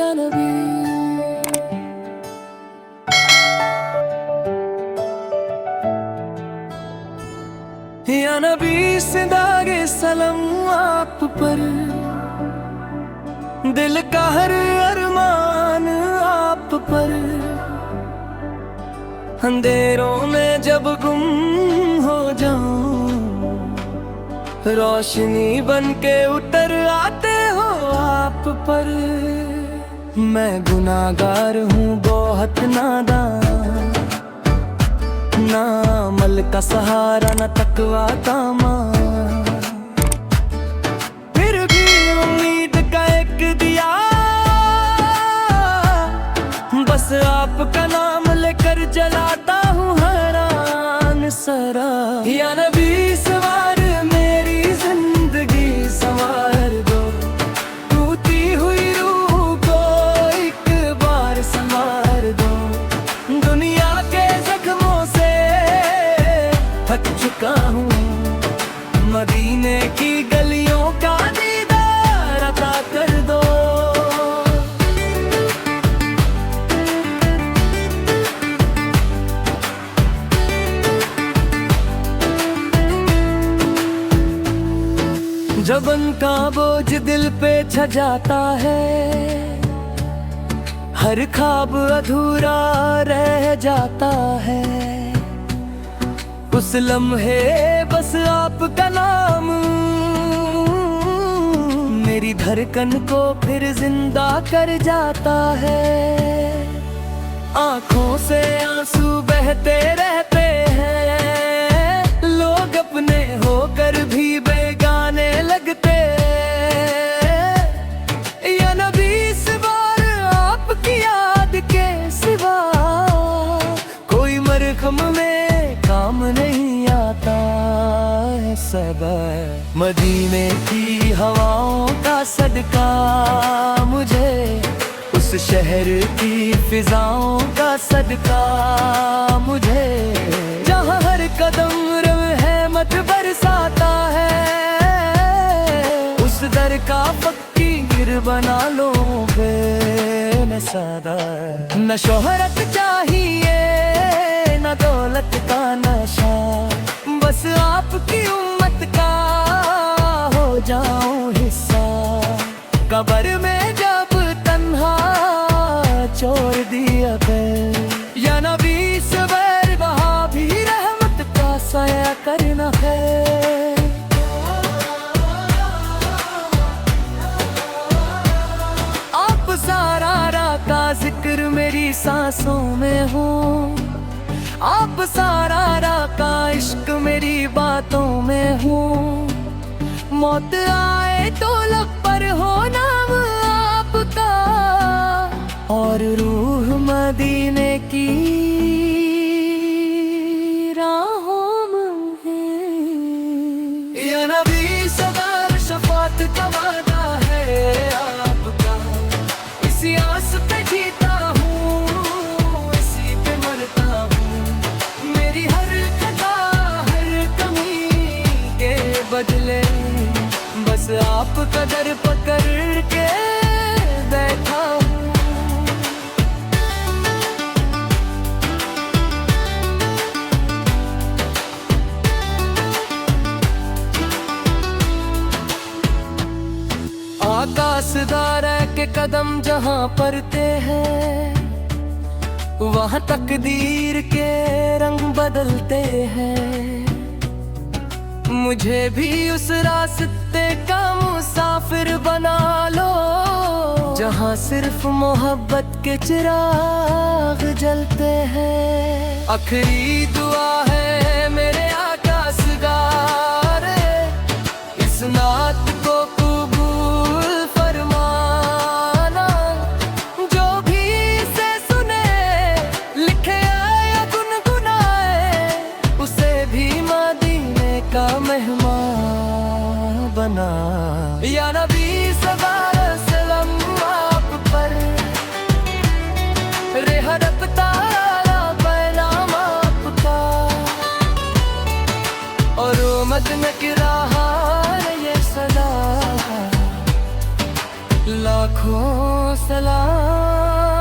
या नबी। या नबी से दागे सलाम आप पर, दिल का हर अरमान आप पर। अंधेरों में जब गुम हो जाऊं, रोशनी बन के उतर आते हो आप पर। मैं गुनाहगार हूँ बहुत नादान, ना अमल का सहारा न तकवा का मान। फिर भी उम्मीद का एक दिया, बस आपका नाम लेकर जलाता हूँ हैरान सरा। या नबी सवार मेरी जिंदगी संवार दो, टूटी हुई रूह को एक बार संवार दो। दुनिया के जख्मों से थक चुका हूँ, मदीने की गलियों का दीदार अता कर दो। जबन का बोझ दिल पे छा जाता है, हर ख्वाब अधूरा रह जाता है। उस लम्हे बस आपका नाम मेरी धड़कन को फिर जिंदा कर जाता है। आँखों से आंसू बहते रहते हैं, लोग अपने होकर भी बेगाने लगते। या नबी इस बार आपकी याद के सिवा कोई मरहम में काम नहीं आता है सदा। मदीने की हवाओं का सदका मुझे, उस शहर की फिजाओं का सदका मुझे, जहाँ हर कदम रहमत बरसाता है। उस दर का फकीर बना लो मैं सदा। न शोहरत चाहिए न दौलत का नशा, बस आपकी उम्मत का हो जाऊं हिस्सा। कब्र में जब तन्हा छोड़ दिया कर, या नबी सबर वहाँ भी रहमत का साया करना है। आप सारा का जिक्र मेरी सांसों में हो, आप सारा का इश्क मेरी बातों में हो। मौत आए तो लब पर हो नाम आपका, और रूह मदीने की राहों में है। या नबी सवार शफात का वादा है आपका, इसी आस पे जीता हूँ, इसी पे मरता हूँ। मेरी हर कदा हर कमी के बदले बस आप कदर पकड़ के बैठा हूँ। आकाशदार के कदम जहाँ पड़ते हैं, वहाँ तकदीर के रंग बदलते हैं। मुझे भी उस रास्ते का मुसाफिर बना लो, जहाँ सिर्फ मोहब्बत के चिराग जलते हैं। आखिरी दुआ है मेरे आकाशगार, इस नात को कबूल फरमाना। जो भी इसे सुने लिखे या गुनगुनाए, उसे भी मदीने का मेहमान बना। या नबी सवार सलाम आप पर, रेहरत तारा पैनाम आपका। लाखों सलाम।